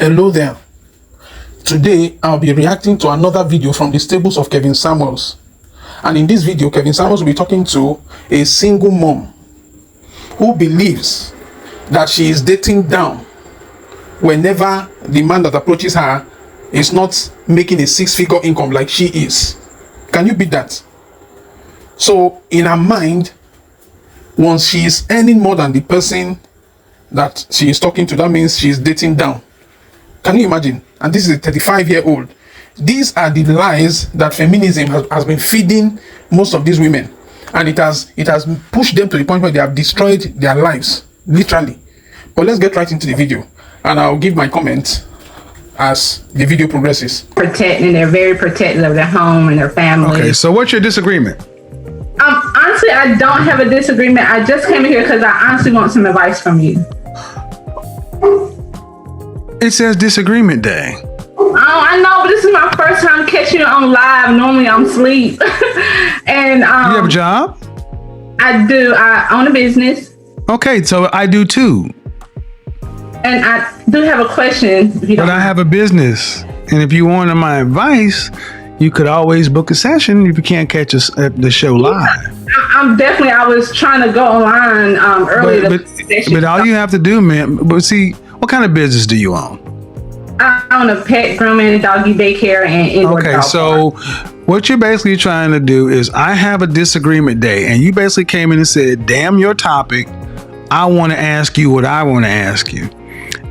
Hello there. Today I'll be reacting to another video from the stables of Kevin Samuels. And in this video, Kevin Samuels will be talking to a single mom who believes that she is dating down whenever the man that approaches her is not making a six-figure income like she is. Can you beat that? So in her mind, once she is earning more than the person that she is talking to, that means she is dating down. Can you imagine? And this is a 35-year-old. These are the lies that feminism has been feeding most of these women, and it has pushed them to the point where they have destroyed their lives, literally. But let's get right into the video, and I'll give my comment as the video progresses. Protecting, they're very protective of their home and their family. Okay, so what's your disagreement? Honestly, I don't have a disagreement. I just came here because I honestly want some advice from you. It says disagreement day. Oh, I know, but this is my first time catching it on live. Normally I'm asleep. And you have a job? I do. I own a business. Okay, so I do too. And I do have a question. But I have a business. And if you wanted my advice, you could always book a session if you can't catch us at the show live. I was trying to go online earlier. But all you have to do, man, but see, what kind of business do you own? I own a pet grooming, doggy daycare, and indoor okay, dog so park. What you're basically trying to do is I have a disagreement day, and you basically came in and said, damn your topic, I want to ask you what I want to ask you.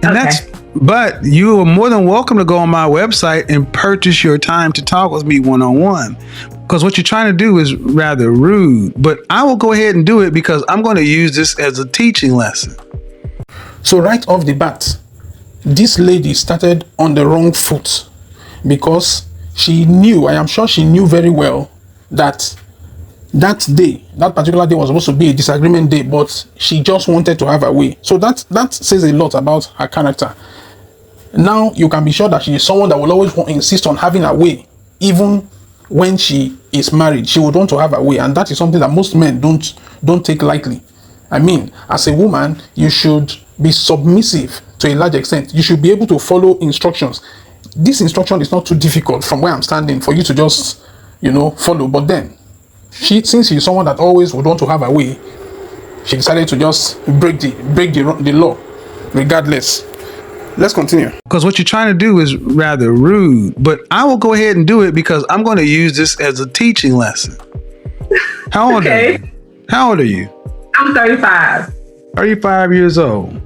And but you are more than welcome to go on my website and purchase your time to talk with me one-on-one. Because what you're trying to do is rather rude, but I will go ahead and do it because I'm going to use this as a teaching lesson. So right off the bat, this lady started on the wrong foot because she knew, I am sure she knew very well that that particular day was supposed to be a disagreement day, but she just wanted to have her way. So that says a lot about her character. Now you can be sure that she is someone that will always insist on having her way, even when she is married. She would want to have her way, and that is something that most men don't take lightly. I mean, as a woman, you should be submissive to a large extent. You should be able to follow instructions. This instruction is not too difficult from where I'm standing for you to just, follow. But then, since she's someone that always would want to have her way, she decided to just break the law, regardless. Let's continue. Because what you're trying to do is rather rude, but I will go ahead and do it because I'm going to use this as a teaching lesson. How old are you? How old are you? I'm 35. 35 years old.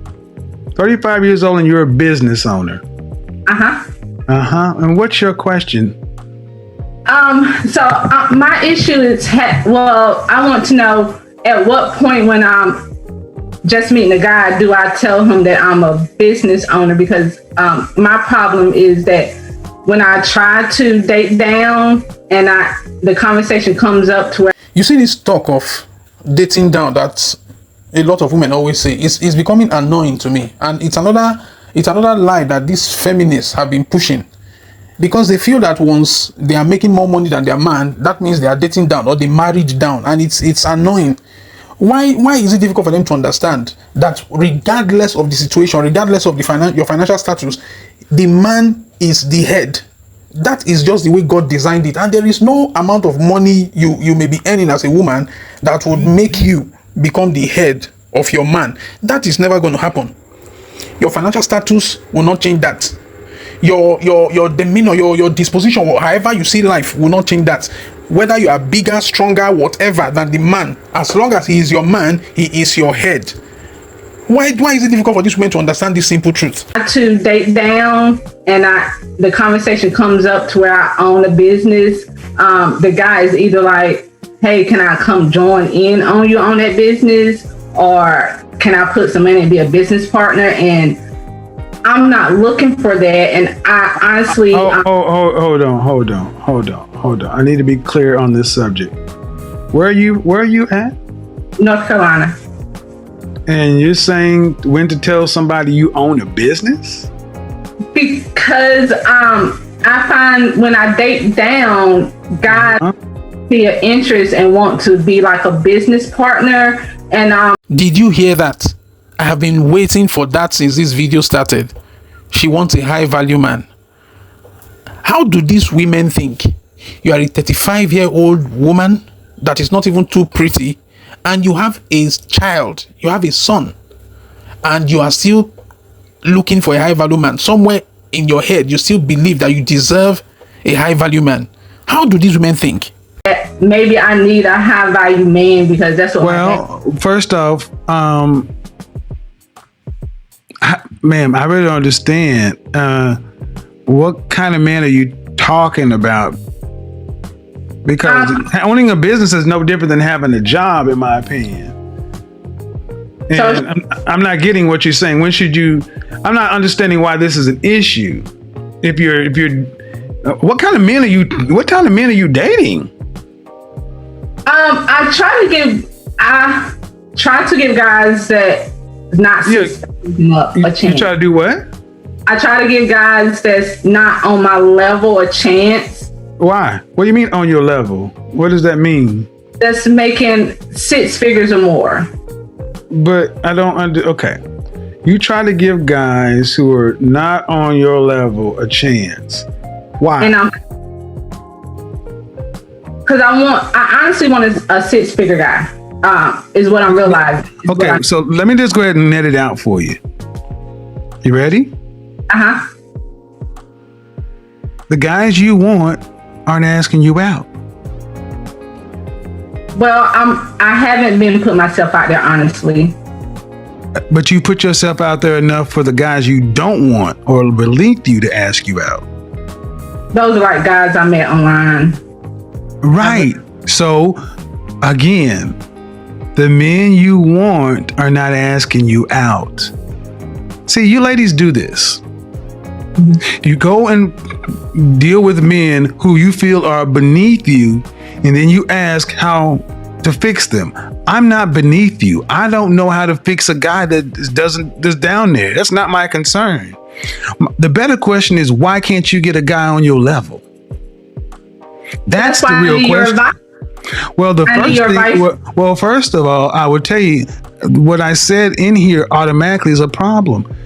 35 years old and you're a business owner. And what's your question? My issue is, I want to know at what point when I'm just meeting a guy, do I tell him that I'm a business owner? Because my problem is that when I try to date down and the conversation comes up to where... You see this talk of dating down that a lot of women always say is becoming annoying to me, and it's another lie that these feminists have been pushing, because they feel that once they are making more money than their man, that means they are dating down or they married down, and it's annoying. Why is it difficult for them to understand that regardless of the situation, regardless of your financial status, the man is the head? That is just the way God designed it, and there is no amount of money you may be earning as a woman that would make you become the head of your man. That is never going to happen. Your financial status will not change that. Your demeanor, your disposition, or however you see life will not change that. Whether you are bigger, stronger, whatever than the man, as long as he is your man, he is your head. Why is it difficult for these women to understand this simple truth? To date down and the conversation comes up to where I own a business, the guy is either like, hey, can I come join in on you on that business? Or can I put some money and be a business partner? And I'm not looking for that. And I honestly... Hold on. I need to be clear on this subject. Where are you at? North Carolina. And you're saying when to tell somebody you own a business? Because I find when I date down, guys see an interest and want to be like a business partner. And did you hear that? I have been waiting for that since this video started. she wants a high value man. How do these women think? You are a 35-year-old woman that is not even too pretty, and you have a child, you have a son, and you are still looking for a high value man. Somewhere in your head, you still believe that you deserve a high value man. How do these women think? Maybe I need a high value man because that's what. Well, first off, ma'am, I really don't understand. What kind of man are you talking about? Because owning a business is no different than having a job, in my opinion. And so, I'm not getting what you're saying. When should you? I'm not understanding why this is an issue. If you're, what kind of men are you? What kind of men are you dating? I try to give guys that not a chance. You try to do what? I try to give guys that's not on my level a chance. Why? What do you mean on your level? What does that mean? That's making 6 figures or more. But I don't okay. You try to give guys who are not on your level a chance. Why? And because I honestly want a 6-figure guy. Is what I'm realizing. Okay, so let me just go ahead and net it out for you. You ready? Uh-huh. The guys you want aren't asking you out. Well, I haven't been putting myself out there, honestly. But you put yourself out there enough for the guys you don't want or beneath you to ask you out. Those are like guys I met online. Right. So, again, the men you want are not asking you out. See, you ladies do this. You go and deal with men who you feel are beneath you, and then you ask how to fix them. I'm not beneath you. I don't know how to fix a guy that's down there. That's not my concern. The better question is, why can't you get a guy on your level? That's the real question. Well, first of all, I would tell you what I said in here automatically is a problem.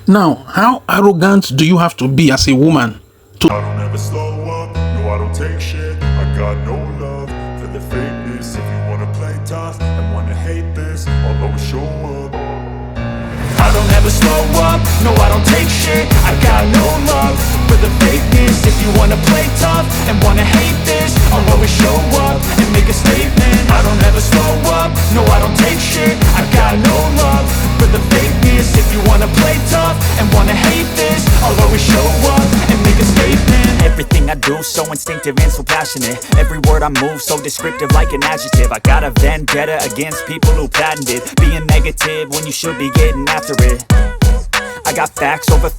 Now, how arrogant do you have to be as a woman? I don't ever slow up, no I don't take shit. I got no love for the fakeness. If you wanna play tough and wanna hate this, I'll always show up. I don't ever slow up, no I don't take shit. I got no love for the fakeness. If you wanna play tough and wanna hate this, I'll always show up and make a statement. I don't ever slow up, no I don't take shit. I got no love for the fakeness. If you wanna play tough and wanna hate this, I'll always show up and make a statement. Everything I do so instinctive and so passionate. Every word I move so descriptive like an adjective. I got a vendetta against people who patented being negative when you should be getting after it. I got facts over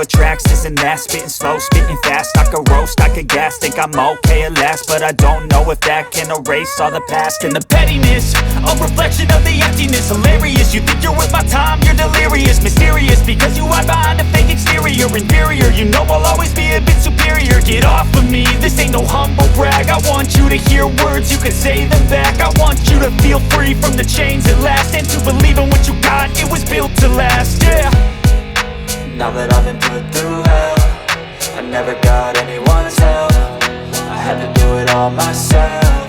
tracks, this and that. Spitting slow, spitting fast. I could roast, I could gas. Think I'm okay at last, but I don't know if that can erase all the past. And the pettiness, a reflection of the emptiness. Hilarious, you think you're worth my time, you're delirious. Mysterious, because you hide behind a fake exterior. Inferior, you know I'll always be a bit superior. Get off of me, this ain't no humble brag. I want you to hear words, you can say them back. I want you to feel free from the chains at last, and to believe in what you got, it was built to last, yeah. Now that I've been put through hell, I never got anyone's help. I had to do it all myself.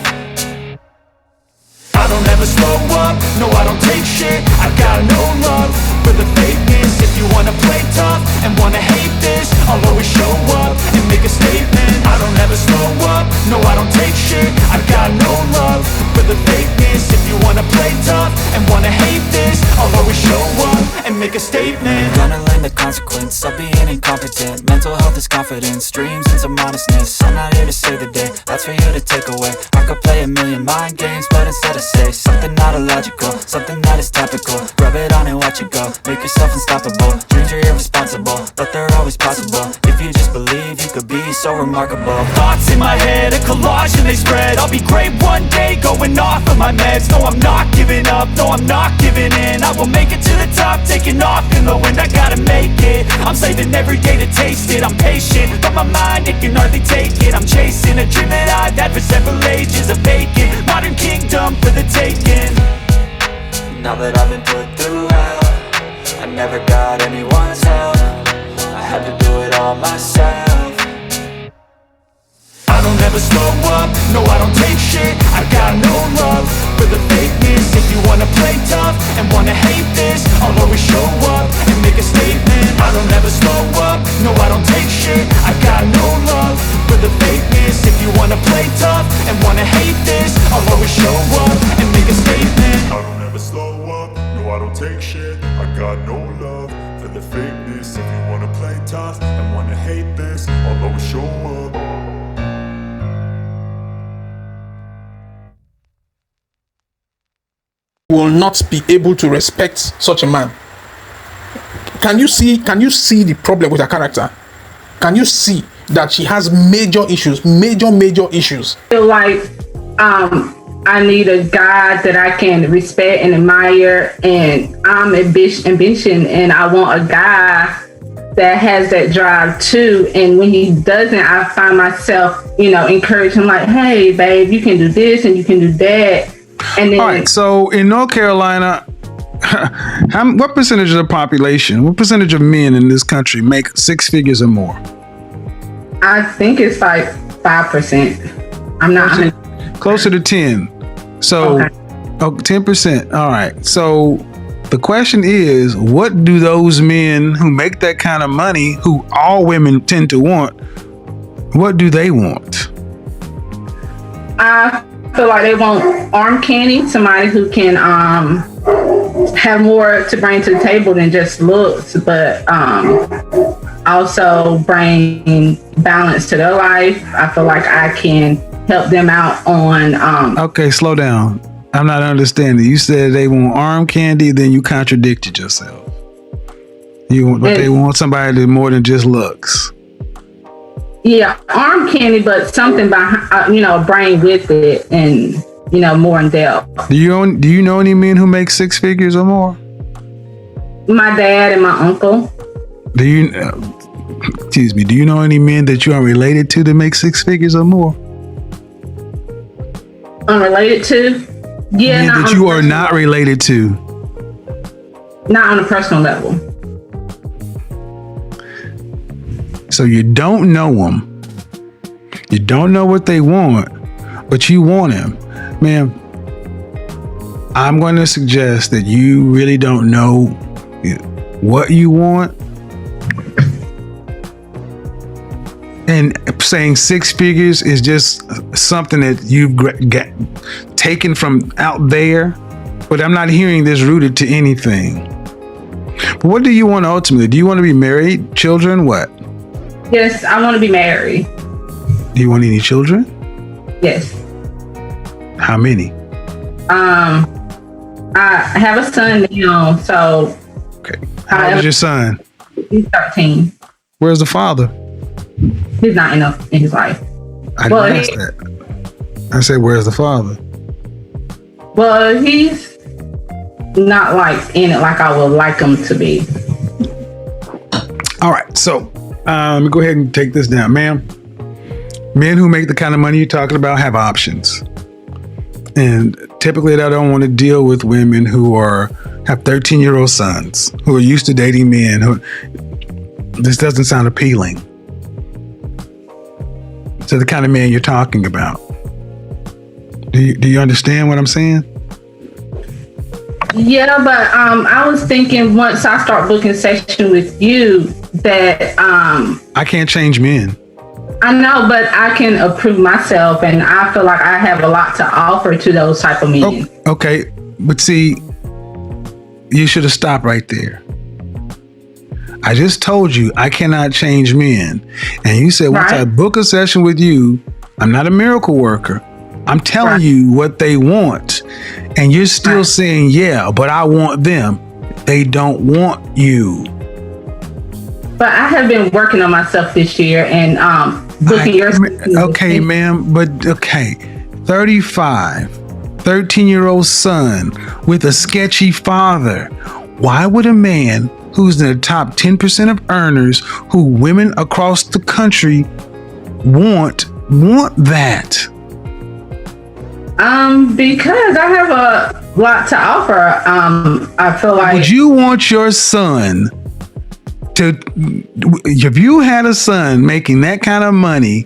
I don't ever slow up, no I don't take shit. I got no love for the fakeness. If you wanna play tough and wanna hate this, I'll always show up and make a statement. I don't ever slow up, no I don't take shit. I got no love for the fakeness. If you wanna play tough and wanna hate this, I'll always show up and make a statement. Gonna learn the consequence of being incompetent. Mental health is confidence, dreams and some honestness. I'm not here to save the day, that's for you to take away. I could play a million mind games, but instead I say something not illogical, something that is topical. Rub it on and watch it go, make yourself unstoppable. Dreams are irresponsible, but they're always possible. If you just believe, you could be so remarkable. Thoughts in my head, a collage and they spread. I'll be great one day, going off of my meds. No, I'm not giving up, no, I'm not giving in. I will make it to the top, taking off in the wind. I gotta make it, I'm saving every day to taste it. I'm patient, but my mind, it can hardly take it. I'm chasing a dream that I've had for several ages. A vacant, modern kingdom for the taking. Now that I've been put through hell, I never got anyone's help. had to do it all myself. I don't ever slow up, no I don't take shit. I got no love for the fakeness. If you wanna play tough and wanna hate this, I'll always show up and make a statement. I don't ever slow up, no I don't take shit. I got no love for the fakeness. If you wanna play tough and wanna hate this, I'll always show up and make a statement. I don't ever slow up, no I don't take shit. I got no love for the fakeness. If you wanna play tough and wanna hate this, I'll always show up. Will not be able to respect such a man. Can you see the problem with her character? Can you see that she has major issues, major issues? I feel like I need a guy that I can respect and admire, and I'm ambition, and I want a guy that has that drive too. And when he doesn't, I find myself, encouraging him, like, hey babe, you can do this and you can do that. And then, all right, so in North Carolina, what percentage of the population, what percentage of men in this country make 6 figures or more? I think it's like 5%. I'm not closer to 10. So, okay. 10%. All right. So the question is, what do those men who make that kind of money, who all women tend to want, what do they want? I feel like they want arm candy, somebody who can have more to bring to the table than just looks, but also bring balance to their life. I feel like I can help them out on Okay, slow down. I'm not understanding. You said they want arm candy, then you contradicted yourself. They want somebody that more than just looks. Yeah, arm candy, but something behind, brain with it, and more in depth. Do you know any men who make 6 figures or more? My dad and my uncle. Do you know any men that you are related to that make 6 figures or more? Unrelated to? Yeah, men that you are not related to. Not on a personal level. So you don't know them. You don't know what they want, but you want them. Ma'am, I'm going to suggest that you really don't know what you want. And saying 6 figures is just something that you've taken from out there. But I'm not hearing this rooted to anything. But what do you want ultimately? Do you want to be married? Children? What? Yes, I want to be married. Do you want any children? Yes. How many? I have a son now, so. Okay. How old is your son? He's 13. Where's the father? He's not in his life. I didn't ask that. I said, where's the father? Well, he's not like in it like I would like him to be. All right, so let me go ahead and take this down, ma'am. Men who make the kind of money you're talking about have options, and typically they don't want to deal with women who have 13-year-old sons who are used to dating men. This doesn't sound appealing to the kind of man you're talking about. Do you understand what I'm saying? Yeah, but I was thinking once I start booking session with you that I can't change men. I know, but I can approve myself, and I feel like I have a lot to offer to those type of men. Okay, but see, you should have stopped right there. I just told you I cannot change men, and you said once I book a session with you, I'm not a miracle worker. I'm telling you what they want, and you're still saying, yeah, but I want them. They don't want you. But I have been working on myself this year and booking your... Okay, ma'am, but okay. 35, 13-year-old son with a sketchy father. Why would a man who's in the top 10% of earners, who women across the country want that? Because I have a lot to offer. I feel like... Would you want your son if you had a son making that kind of money,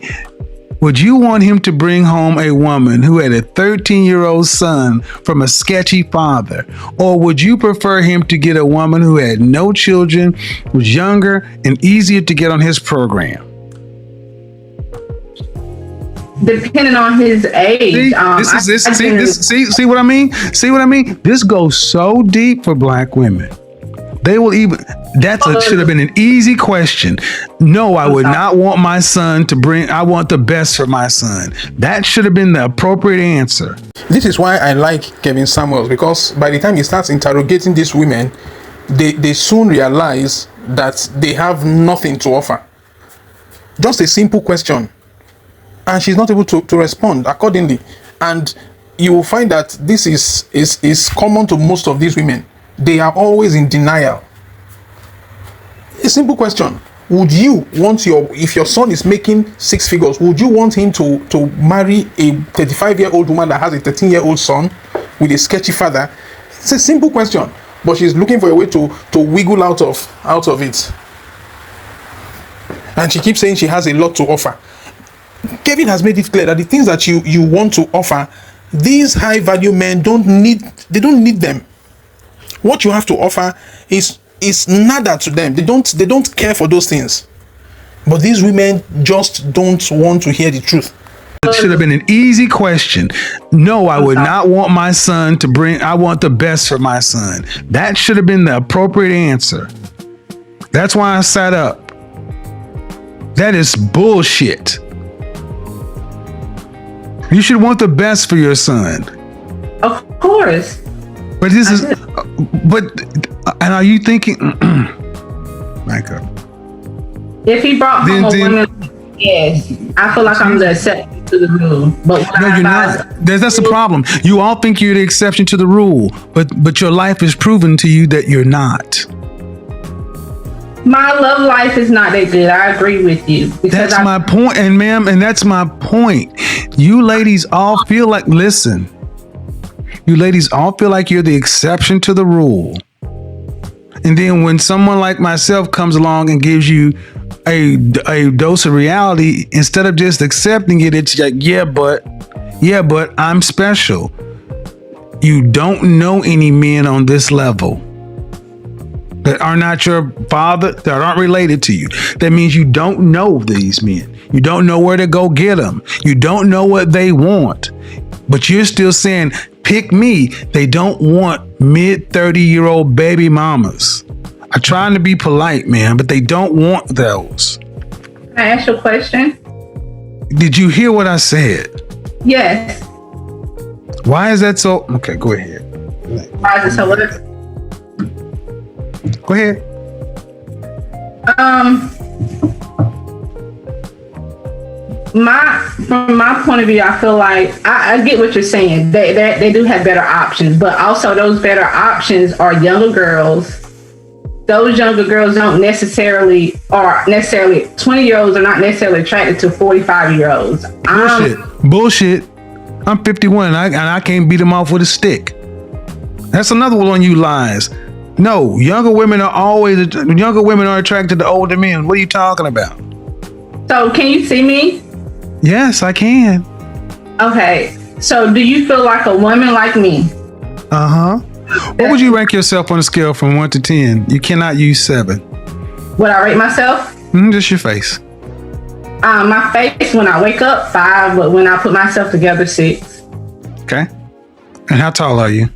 would you want him to bring home a woman who had a 13-year-old son from a sketchy father? Or would you prefer him to get a woman who had no children, was younger, and easier to get on his program? Depending on his age. See what I mean? See what I mean? This goes so deep for black women. They will even, should have been an easy question. No, I would not want my son to bring, I want the best for my son. That should have been the appropriate answer. This is why I like Kevin Samuels, because by the time he starts interrogating these women, they soon realize that they have nothing to offer. Just a simple question. And she's not able to respond accordingly. And you will find that this is common to most of these women. They are always in denial. A simple question. Would you want if your son is making 6 figures, would you want him to marry a 35-year-old woman that has a 13-year-old son with a sketchy father? It's a simple question. But she's looking for a way to wiggle out of it. And she keeps saying she has a lot to offer. Kevin has made it clear that the things that you want to offer, these high value men don't need them. What you have to offer is nada to them. They don't care for those things. But these women just don't want to hear the truth. It should have been an easy question. No, I would not want my son to bring, I want the best for my son. That should have been the appropriate answer. That's why I sat up. That is bullshit. You should want the best for your son. Of course. But and are you thinking, Micah? If he brought home a woman, yes, I feel like I'm the exception to the rule. But no, you're not. That's the problem. You all think you're the exception to the rule, but your life is proven to you that you're not. My love life is not that good. I agree with you. That's my point, and ma'am, and that's my point. You ladies all feel like, listen, you ladies all feel like you're the exception to the rule. And then when someone like myself comes along and gives you a dose of reality, instead of just accepting it, it's like, yeah, but I'm special. You don't know any men on this level that are not your father, that aren't related to you. That means you don't know these men. You don't know where to go get them. You don't know what they want. But you're still saying, pick me. They don't want mid-30-year-old baby mamas. I'm trying to be polite, man, but they don't want those. Can I ask you a question? Did you hear what I said? Yes. Why is that so? Okay, go ahead. Why is it so what? Go ahead. From my point of view, I feel like I get what you're saying. They do have better options, but also those better options are younger girls. Those younger girls don't necessarily 20-year-olds are not necessarily attracted to 45-year-olds. Bullshit. I'm 51 and I can't beat them off with a stick. That's another one on you lies. No, younger women are attracted to older men. What are you talking about? So can you see me? Yes, I can. Okay. So do you feel like a woman like me? Uh-huh. What would you rank yourself on a scale from 1 to 10? You cannot use 7. Would I rate myself? Just your face. My face when I wake up, 5, but when I put myself together, 6. Okay. And how tall are you?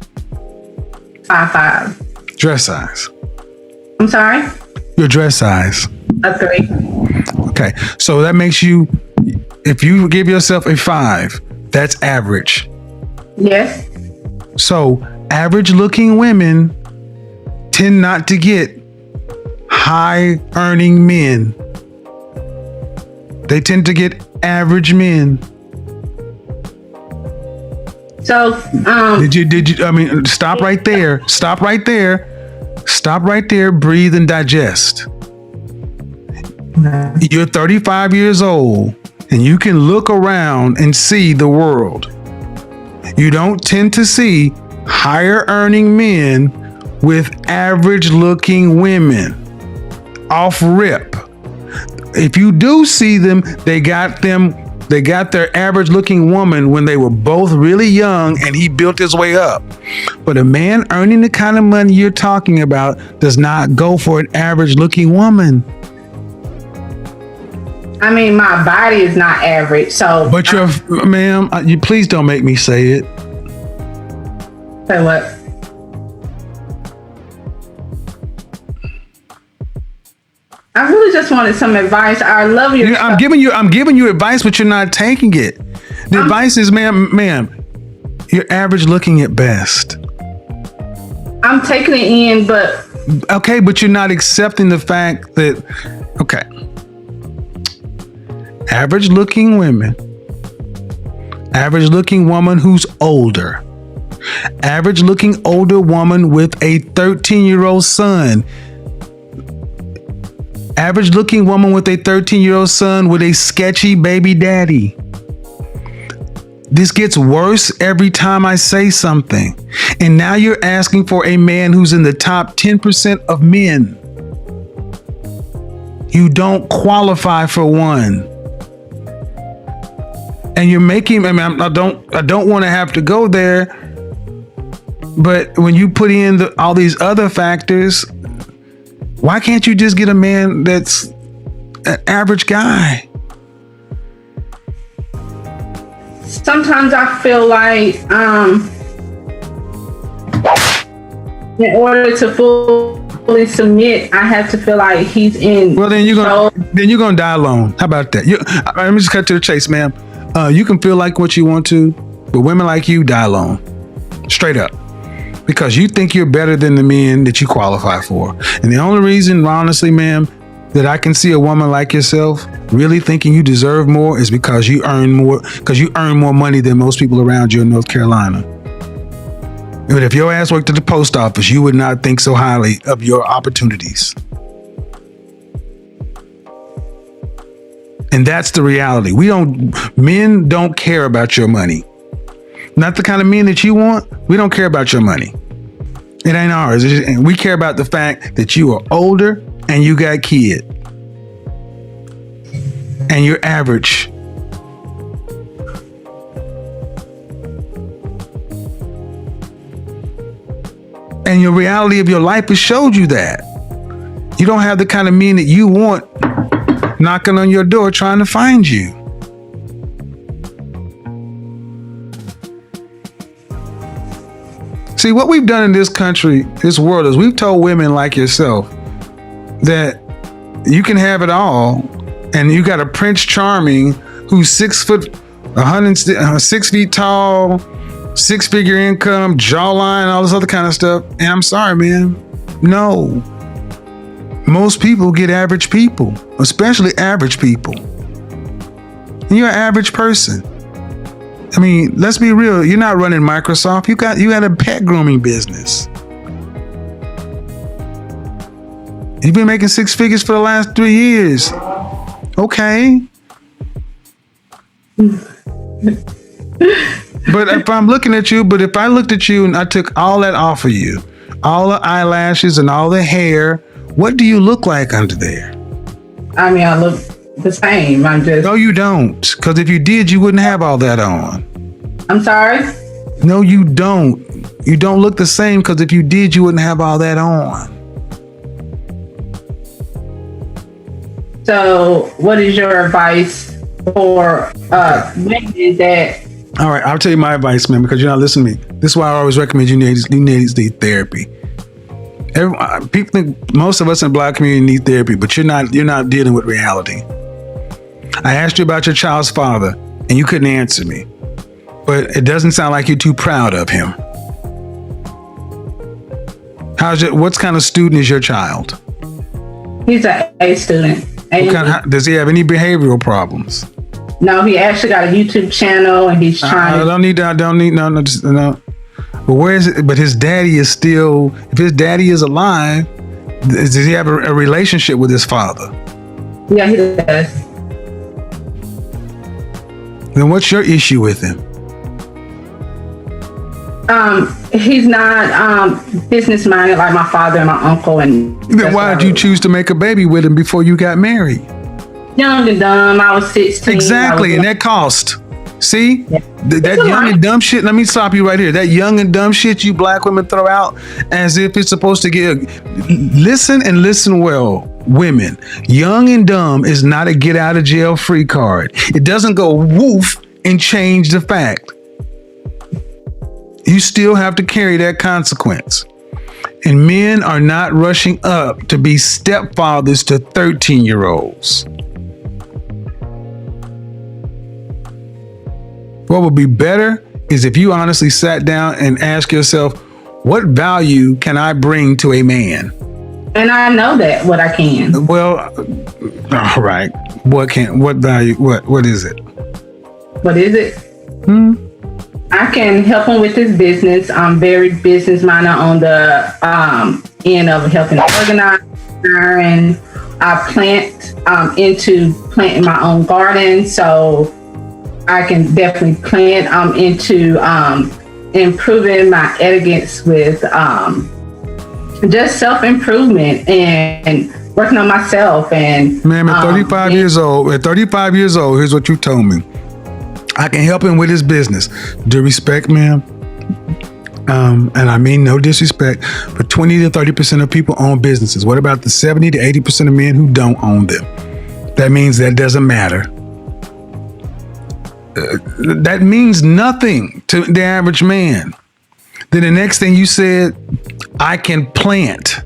5'5". Dress size. I'm sorry? Your dress size. A 3. Okay. So that makes you, if you give yourself a 5, that's average. Yes. So average looking women tend not to get high earning men. They tend to get average men. So, did you, I mean, stop right there. Stop right there. Stop right there. Breathe and digest. You're 35 years old and you can look around and see the world. You don't tend to see higher earning men with average looking women. off rip. If you do see them, they got their average looking woman when they were both really young and he built his way up. But a man earning the kind of money you're talking about does not go for an average looking woman. I mean, my body is not average, so. But ma'am, you please don't make me say it. Say what? I really just wanted some advice. I love your. I'm giving you advice, but you're not taking it. The advice is, ma'am, you're average looking at best. I'm taking it in, but. Okay, but you're not accepting the fact that, okay. Average looking women, average looking woman who's older, average looking older woman with a 13-year-old son, average looking woman with a 13-year-old son with a sketchy baby daddy. This gets worse every time I say something. And now you're asking for a man who's in the top 10% of men. You don't qualify for one. And you're making, I don't want to have to go there, but when you put in all these other factors, why can't you just get a man that's an average guy? Sometimes I feel like in order to fully submit, I have to feel like he's in. Well, then you're gonna die alone. How about that? Let me just cut to the chase, ma'am. You can feel like what you want to, but women like you die alone, straight up, because you think you're better than the men that you qualify for. And the only reason, honestly, ma'am, that I can see a woman like yourself really thinking you deserve more is because you earn more money than most people around you in North Carolina. But if your ass worked at the post office, you would not think so highly of your opportunities. And that's the reality. Men don't care about your money. Not the kind of men that you want. We don't care about your money. It ain't ours. And we care about the fact that you are older and you got kids. And you're average. And your reality of your life has showed you that. You don't have the kind of men that you want knocking on your door trying to find you. See, what we've done in this country, this world, is we've told women like yourself that you can have it all, and you got a Prince Charming who's 6 feet tall, 6-figure income, jawline, all this other kind of stuff. And I'm sorry, man. No. Most people get average people, especially average people. And you're an average person. I mean, let's be real. You're not running Microsoft. You got a pet grooming business. You've been making 6 figures for the last 3 years. Okay. But if I looked at you and I took all that off of you, all the eyelashes and all the hair, what do you look like under there? I mean, I look the same. No, you don't. Because if you did, you wouldn't have all that on. I'm sorry? No, you don't. You don't look the same because if you did, you wouldn't have all that on. So, what is your advice for women that? All right, I'll tell you my advice, man, because you're not listening to me. This is why I always recommend you need therapy. People think most of us in the Black community need therapy, but you're not dealing with reality. I asked you about your child's father, and you couldn't answer me. But it doesn't sound like you're too proud of him. What kind of student is your child? He's an A student. Does he have any behavioral problems? No, he actually got a YouTube channel, and he's trying. I don't need no. But where is it? But his daddy is still. If his daddy is alive, does he have a relationship with his father? Yeah, he does. Then what's your issue with him? He's not business minded like my father and my uncle. And Then why did you choose to make a baby with him before you got married? Young and dumb. I was 16. Exactly, and that cost. See, Yeah. that young and dumb shit. Let me stop you right here. That young and dumb shit you black women throw out as if it's supposed to get. Listen and listen well, women. Young and dumb is not a get out of jail free card. It doesn't go woof and change the fact. You still have to carry that consequence. And men are not rushing up to be stepfathers to 13-year-olds. What would be better is if you honestly sat down and asked yourself, what value can I bring to a man? And I know that what I can. Well, all right. What value? What is it? What is it? I can help him with his business. I'm very business minded on the end of helping organize. And I plant into planting my own garden, so I can definitely plant into improving my etiquettes with just self-improvement and working on myself. And ma'am, at 35 years old, here's what you told me. I can help him with his business. Due respect, ma'am. And I mean no disrespect, but 20 to 30% of people own businesses. What about the 70 to 80% of men who don't own them? That means that doesn't matter. That means nothing to the average man. Then the next thing you said, I can plant.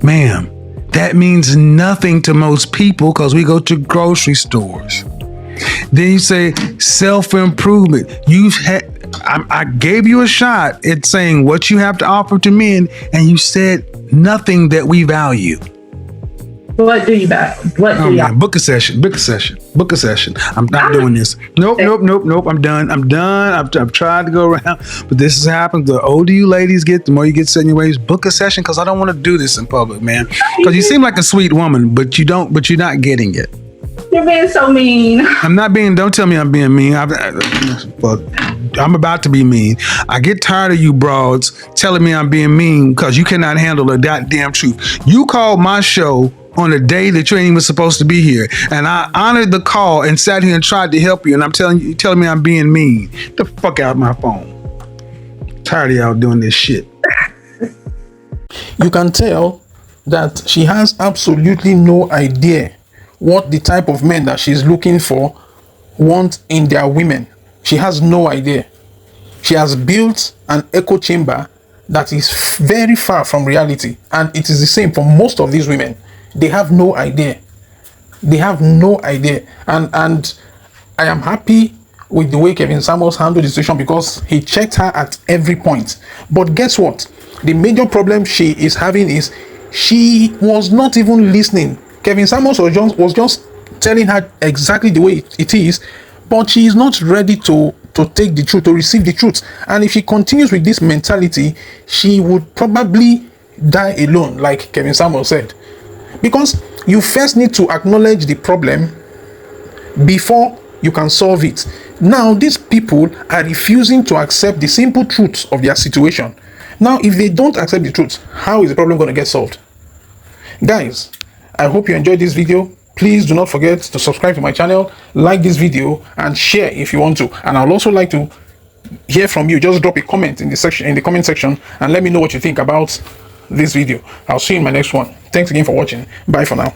Ma'am, that means nothing to most people because we go to grocery stores. Then you say self-improvement. I gave you a shot at saying what you have to offer to men, and you said nothing that we value. What do you value? What do you? Book a session. I'm not doing this. Nope. I'm done. I've tried to go around, but this has happened. The older you ladies get, the more you get set in your ways. Book a session because I don't want to do this in public, man. Because you seem like a sweet woman, but you're not getting it. You're being so mean. I'm not being. Don't tell me I'm being mean. I'm about to be mean. I get tired of you broads telling me I'm being mean because you cannot handle the goddamn truth. You called my show on a day that you ain't even supposed to be here, and I honored the call and sat here and tried to help you. And I'm telling me I'm being mean. Get the fuck out of my phone. Tired of y'all doing this shit. You can tell that she has absolutely no idea what the type of men that she's looking for want in their women. She has no idea. She has built an echo chamber that is very far from reality, and it is the same for most of these women. They have no idea. And I am happy with the way Kevin Samuels handled the situation because he checked her at every point. But guess what? The major problem she is having is she was not even listening. Kevin Samuels was just telling her exactly the way it is, but she is not ready to take the truth, to receive the truth. And if she continues with this mentality, she would probably die alone, like Kevin Samuels said. Because you first need to acknowledge the problem before you can solve it. Now, these people are refusing to accept the simple truths of their situation. Now, if they don't accept the truth, how is the problem going to get solved? Guys, I hope you enjoyed this video. Please do not forget to subscribe to my channel, like this video, and share if you want to. And I'd also like to hear from you. Just drop a comment in the comment section and let me know what you think about this video. I'll see you in my next one. Thanks again for watching. Bye for now.